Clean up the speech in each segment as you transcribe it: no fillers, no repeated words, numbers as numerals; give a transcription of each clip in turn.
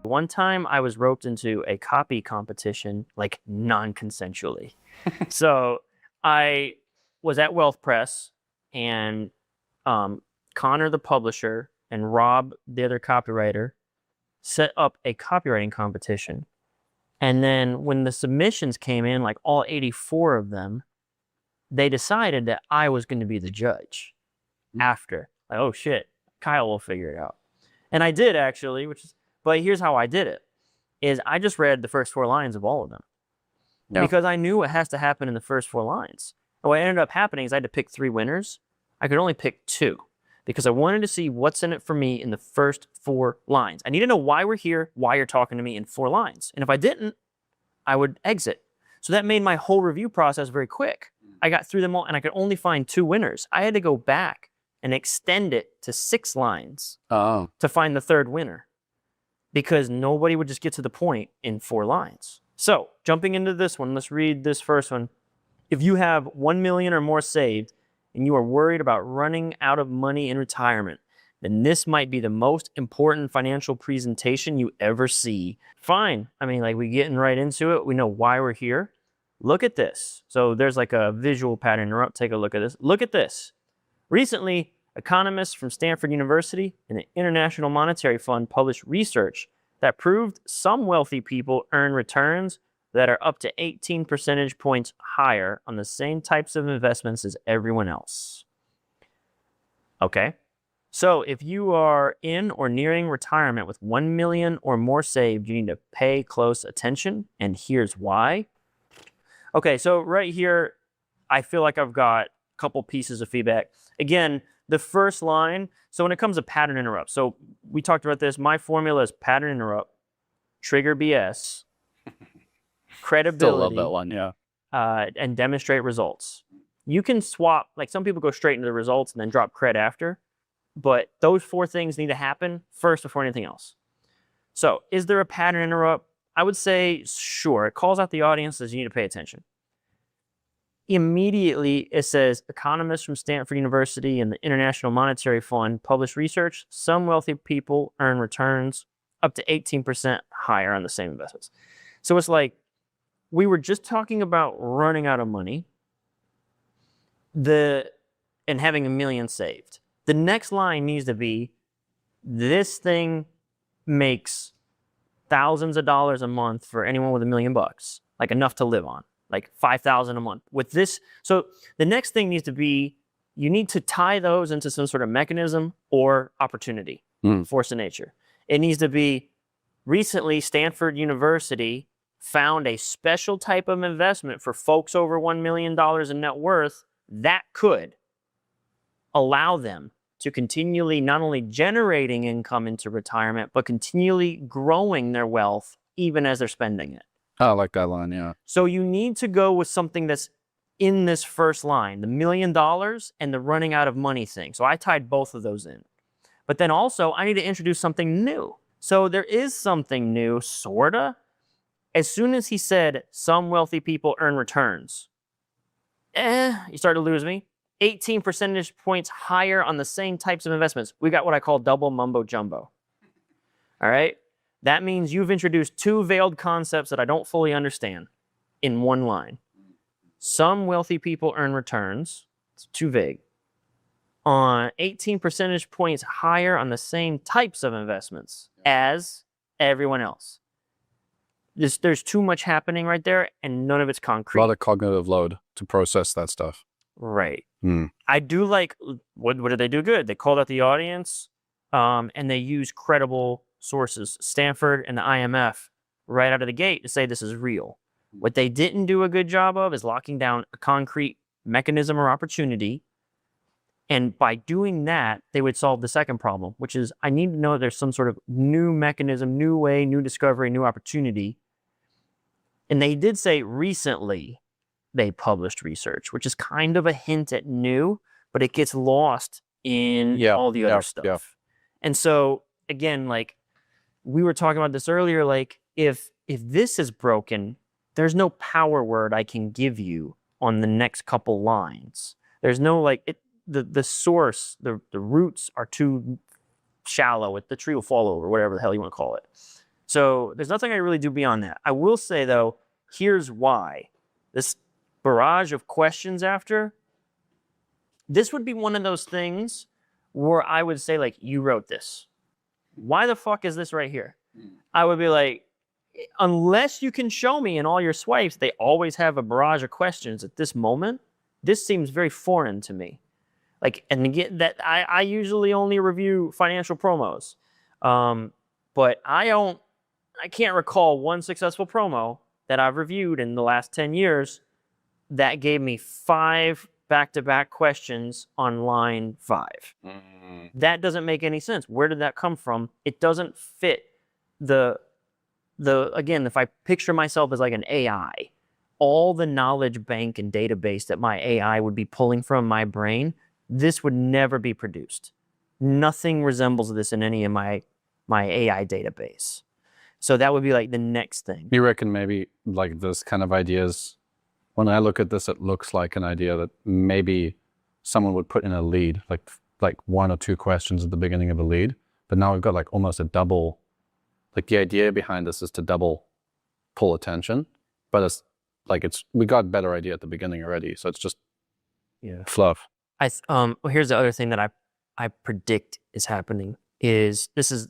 One time I was roped into a copy competition, like non-consensually. So I was at Wealth Press, and Connor, the publisher, and Rob, the other copywriter, set up a copywriting competition. And then when the submissions came in, like all 84 of them, they decided that I was going to be the judge after. Like, oh shit, Kyle will figure it out. And I did actually, but here's how I did it, is I just read the first 4 lines of all of them. Yeah. Because I knew what has to happen in the first 4 lines. And what ended up happening is I had to pick 3 winners. I could only pick 2 because I wanted to see what's in it for me in the first 4 lines. I need to know why we're here, why you're talking to me in 4 lines. And if I didn't, I would exit. So that made my whole review process very quick. I got through them all and I could only find 2 winners. I had to go back and extend it to 6 lines to find the 3rd winner because nobody would just get to the point in 4 lines. So jumping into this one, let's read this first one. If you have 1 million or more saved and you are worried about running out of money in retirement, then this might be the most important financial presentation you ever see. Fine. I mean, like, we getting right into it. We know why we're here. Look at this. So there's like a visual pattern interrupt. Take a look at this. Look at this. Recently, economists from Stanford University and the International Monetary Fund published research that proved some wealthy people earn returns that are up to 18 percentage points higher on the same types of investments as everyone else. Okay, so if you are in or nearing retirement with 1 million or more saved, you need to pay close attention, and here's why. Okay, so right here, I feel like I've got a couple pieces of feedback. Again, the first line, so when it comes to pattern interrupt, so we talked about this, my formula is pattern interrupt, trigger BS, credibility. Still love that one, yeah. And demonstrate results. You can swap, like some people go straight into the results and then drop cred after, but those 4 things need to happen first before anything else. So is there a pattern interrupt? I would say, sure. It calls out the audience, says you need to pay attention. Immediately, it says, economists from Stanford University and the International Monetary Fund published research. Some wealthy people earn returns up to 18% higher on the same investments. So it's like, we were just talking about running out of money and having 1 million saved. The next line needs to be, this thing makes thousands of dollars a month for anyone with $1 million, like enough to live on, like $5,000 a month. With this, so the next thing needs to be, you need to tie those into some sort of mechanism or opportunity, force of nature. It needs to be, recently Stanford University found a special type of investment for folks over $1 million in net worth that could allow them to continually not only generating income into retirement, but continually growing their wealth even as they're spending it. I like that line, yeah. So you need to go with something that's in this first line, the $1 million and the running out of money thing. So I tied both of those in. But then also, I need to introduce something new. So there is something new, sorta. As soon as he said, some wealthy people earn returns, you start to lose me. 18 percentage points higher on the same types of investments. We got what I call double mumbo jumbo. All right? That means you've introduced 2 veiled concepts that I don't fully understand in one line. Some wealthy people earn returns. It's too vague. On 18 percentage points higher on the same types of investments as everyone else. There's too much happening right there, and none of it's concrete. A lot of cognitive load to process that stuff. Right. I do like, what did they do good? They called out the audience, and they used credible sources, Stanford and the IMF, right out of the gate to say this is real. What they didn't do a good job of is locking down a concrete mechanism or opportunity. And by doing that, they would solve the second problem, which is I need to know there's some sort of new mechanism, new way, new discovery, new opportunity. And they did say recently they published research, which is kind of a hint at new, but it gets lost in all the other stuff. Yeah. And so, again, like we were talking about this earlier, like if this is broken, there's no power word I can give you on the next couple lines. There's no the source, the roots are too shallow. The tree will fall over, whatever the hell you want to call it. So there's nothing I really do beyond that. I will say, though, here's why. This barrage of questions after, this would be one of those things where I would say, like, you wrote this. Why the fuck is this right here? I would be like, unless you can show me in all your swipes, they always have a barrage of questions at this moment. This seems very foreign to me. Like, and again, that I usually only review financial promos, but I can't recall one successful promo that I've reviewed in the last 10 years that gave me 5 back-to-back questions on line 5. That doesn't make any sense. Where did that come from? It doesn't fit again, if I picture myself as like an AI, all the knowledge bank and database that my AI would be pulling from my brain, this would never be produced. Nothing resembles this in any of my AI database. So that would be like the next thing. You reckon maybe like this kind of ideas, when I look at this, it looks like an idea that maybe someone would put in a lead, like 1 or 2 questions at the beginning of a lead. But now we've got like almost a double, like the idea behind this is to double pull attention, but it's like we got a better idea at the beginning already. So it's just fluff. Well, here's the other thing that I predict is happening is this is,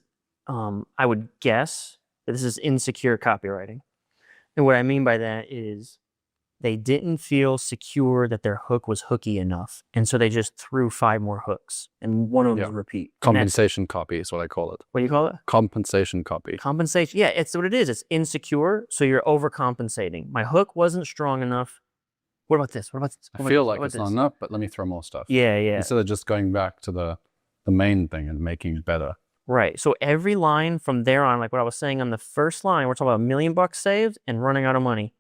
I would guess that this is insecure copywriting. And what I mean by that is they didn't feel secure that their hook was hooky enough. And so they just threw 5 more hooks and one of them was repeat. Compensation copy is what I call it. What do you call it? Compensation copy. Compensation. Yeah, it's what it is. It's insecure. So you're overcompensating. My hook wasn't strong enough. What about this? What about this? I feel like it's not enough, but let me throw more stuff. Yeah. Instead of just going back to the main thing and making it better. Right. So every line from there on, like what I was saying on the first line, we're talking about $1 million saved and running out of money.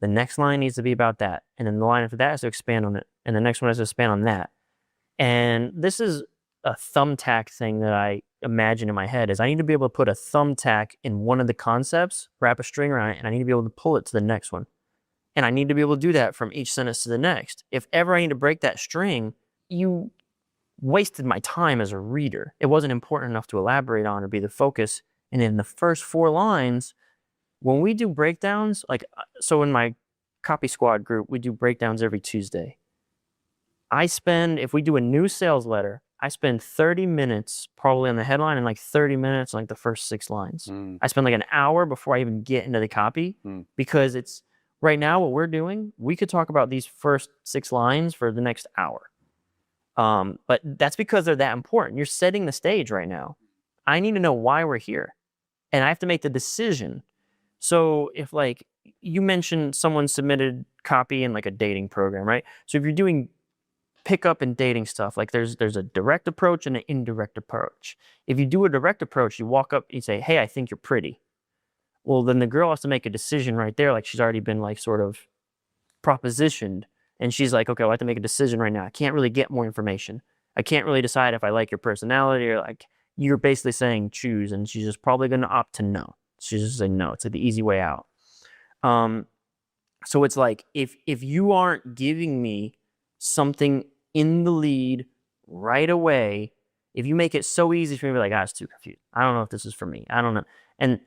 The next line needs to be about that. And then the line after that has to expand on it. And the next one has to expand on that. And this is a thumbtack thing that I imagine in my head is I need to be able to put a thumbtack in one of the concepts, wrap a string around it, and I need to be able to pull it to the next one. And I need to be able to do that from each sentence to the next. If ever I need to break that string, you wasted my time as a reader. It wasn't important enough to elaborate on or be the focus. And in the first 4 lines, when we do breakdowns, like, so in my copy squad group, we do breakdowns every Tuesday. If we do a new sales letter, I spend 30 minutes probably on the headline and like 30 minutes on like the first 6 lines. I spend like an hour before I even get into the copy because it's right now what we're doing, we could talk about these first 6 lines for the next hour. But that's because they're that important. You're setting the stage right now. I need to know why we're here and I have to make the decision. So if like you mentioned someone submitted copy in like a dating program, right? So if you're doing pickup and dating stuff, like there's a direct approach and an indirect approach. If you do a direct approach, you walk up, you say, hey, I think you're pretty. Well, then the girl has to make a decision right there. Like she's already been like sort of propositioned and she's like, okay, well, I have to make a decision right now. I can't really get more information. I can't really decide if I like your personality or like you're basically saying choose. And she's just probably going to opt to no. She's just saying no. It's like the easy way out. So it's like if you aren't giving me something in the lead right away, if you make it so easy for me to be like, I was too confused. I don't know if this is for me. I don't know. And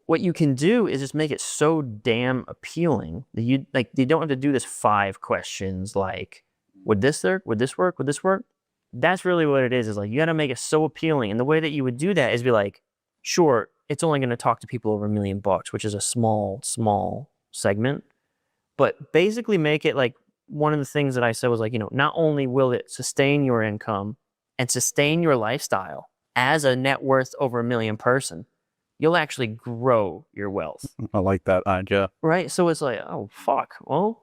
what you can do is just make it so damn appealing that you don't have to do this 5 questions like, would this work? Would this work? Would this work? That's really what it is like you got to make it so appealing. And the way that you would do that is be like, sure, it's only going to talk to people over $1 million, which is a small segment. But basically make it like one of the things that I said was like, not only will it sustain your income and sustain your lifestyle as a net worth over $1 million person, you'll actually grow your wealth. I like that idea. Right? So it's like, oh, fuck. Well,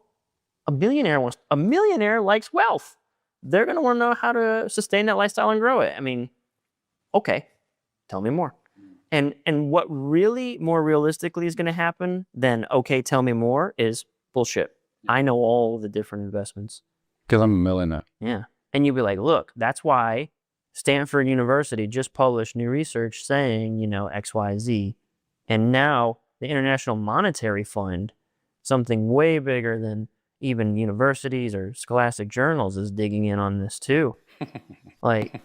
a millionaire likes wealth. They're going to want to know how to sustain that lifestyle and grow it. I mean, okay, tell me more. And what really more realistically is going to happen than, okay, tell me more is bullshit. I know all the different investments. Because I'm a millionaire. Yeah. And you'd be like, look, that's why Stanford University just published new research saying, X, Y, Z. And now the International Monetary Fund, something way bigger than even universities or scholastic journals, is digging in on this too. Like,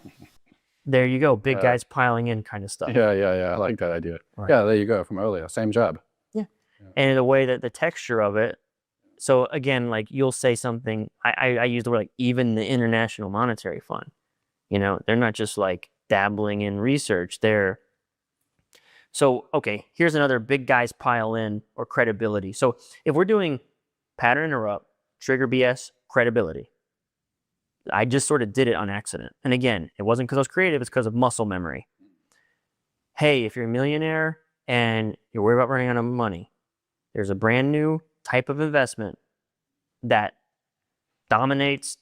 There you go. Big guys piling in kind of stuff. Yeah. I like that idea. Right. Yeah, there you go from earlier. Same job. Yeah. And the way that the texture of it. So again, like you'll say something, I use the word like even the International Monetary Fund, you know, they're not just like dabbling in research. So, okay, here's another big guys pile in or credibility. So if we're doing pattern interrupt, trigger BS, credibility, I just sort of did it on accident. And again, it wasn't because I was creative, it's because of muscle memory. Hey, if you're a millionaire and you're worried about running out of money, there's a brand new type of investment that dominates,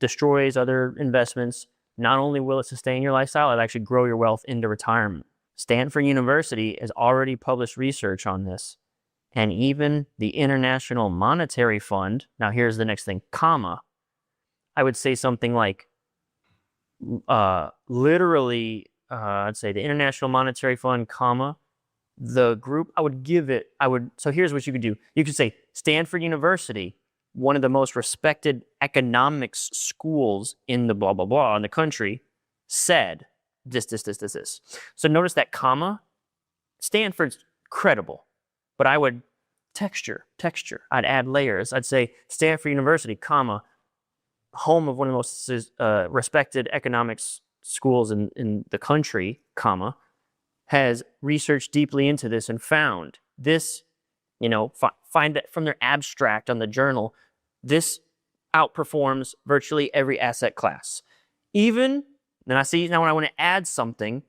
destroys other investments. Not only will it sustain your lifestyle, it'll actually grow your wealth into retirement. Stanford University has already published research on this. And even the International Monetary Fund, now here's the next thing, comma, I would say something like, literally, I'd say the International Monetary Fund, comma, the group, so here's what you could do. You could say Stanford University, one of the most respected economics schools in the blah, blah, blah in the country, said this. So notice that comma, Stanford's credible, but I would texture. I'd add layers. I'd say Stanford University, comma, home of one of the most respected economics schools in the country, comma, has researched deeply into this and found this, you know, find that from their abstract on the journal, this outperforms virtually every asset class. Even, then I see, now when I want to add something,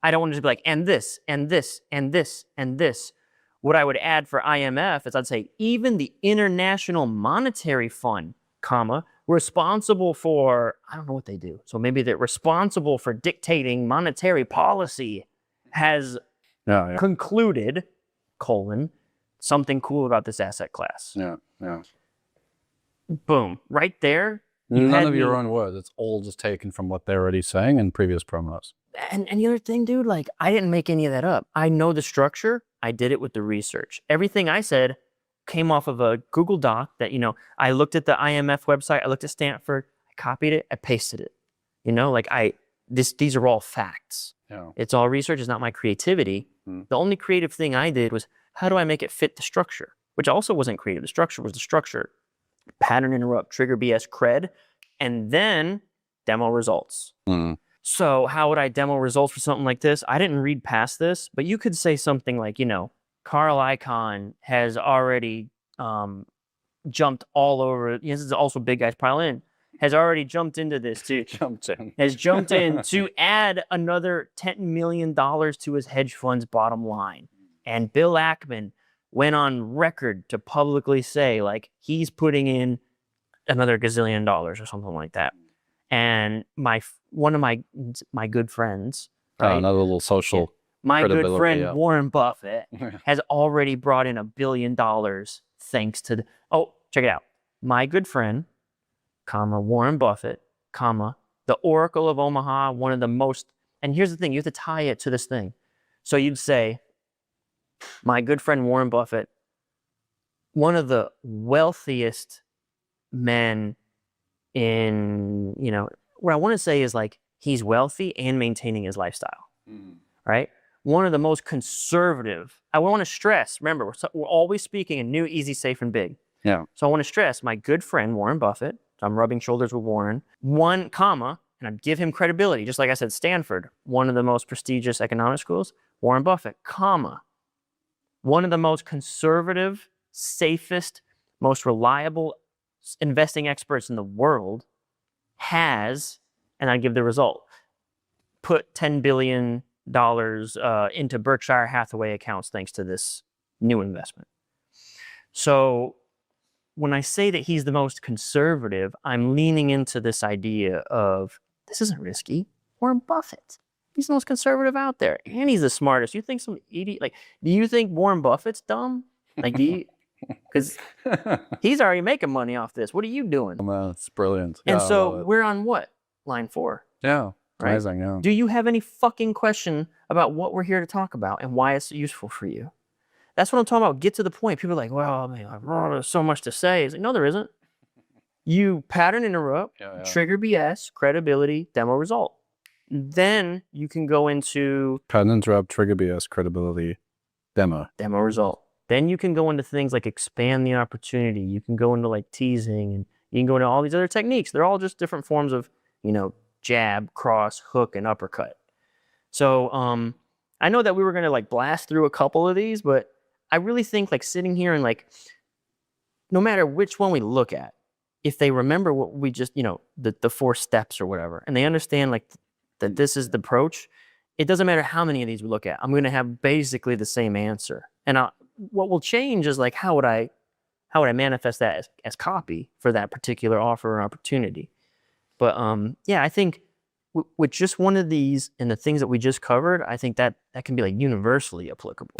I don't want to just be like, and this, and this, and this, and this. What I would add for IMF is I'd say, even the International Monetary Fund, comma, responsible for, I don't know what they do. So maybe they're responsible for dictating monetary policy has concluded, colon, something cool about this asset class. Yeah. Boom. Right there. None of your own words. It's all just taken from what they're already saying in previous promos. And the other thing, dude, like I didn't make any of that up. I know the structure. I did it with the research. Everything I said came off of a Google Doc that, you know, I looked at the IMF website, I looked at Stanford, I copied it, I pasted it. You know, like these are all facts. Yeah. It's all research, it's not my creativity. The only creative thing I did was, how do I make it fit the structure? Which also wasn't creative. The structure was the structure. Pattern interrupt, trigger BS, cred, and then demo results. So how would I demo results for something like this? I didn't read past this, but you could say something like, you know, Carl Icahn has already jumped all over. This is also big guys pile in. Has already jumped into this too. Has jumped in to add another $10 million to his hedge fund's bottom line. And Bill Ackman went on record to publicly say, like, he's putting in another gazillion dollars or something like that. And one of my good friends, right? Another little social. My good friend Warren Buffett has already brought in $1 billion thanks to check it out. My good friend, comma, Warren Buffett, comma, the Oracle of Omaha, one of the most, and here's the thing, you have to tie it to this thing. So you'd say, my good friend Warren Buffett, one of the wealthiest men in, you know, what I want to say is like, he's wealthy and maintaining his lifestyle, right? One of the most conservative, I want to stress, remember, we're always speaking in new, easy, safe, and big. Yeah. So I want to stress my good friend, Warren Buffett, so I'm rubbing shoulders with Warren, one comma, and I give him credibility, just like I said, Stanford, one of the most prestigious economic schools, Warren Buffett, comma, one of the most conservative, safest, most reliable investing experts in the world has, and I give the result, put $10 billion into Berkshire Hathaway accounts thanks to this new investment. So when I say that he's the most conservative, I'm leaning into this idea of this isn't risky. Warren Buffett, he's the most conservative out there, and he's the smartest. You think some idiot, like, do you think Warren Buffett's dumb? Like, do you? Because he's already making money off this. What are you doing? Oh, man, it's brilliant. And so we're on what? Line 4. Yeah. Right? Amazing, yeah. Do you have any fucking question about what we're here to talk about and why it's useful for you? That's what I'm talking about. Get to the point. People are like, well, I mean, there's so much to say. It's like, no, there isn't. You pattern interrupt, trigger BS, credibility, demo result. Then you can go into pattern interrupt, trigger BS, credibility, demo result. Then you can go into things like expand the opportunity. You can go into like teasing, and you can go into all these other techniques. They're all just different forms of, jab, cross, hook, and uppercut. So I know that we were going to like blast through a couple of these, but I really think like sitting here and like, no matter which one we look at, if they remember what we just, the 4 steps or whatever, and they understand like that this is the approach, it doesn't matter how many of these we look at. I'm going to have basically the same answer. And what will change is like, how would I manifest that as copy for that particular offer or opportunity? But I think with just one of these and the things that we just covered, I think that can be like universally applicable.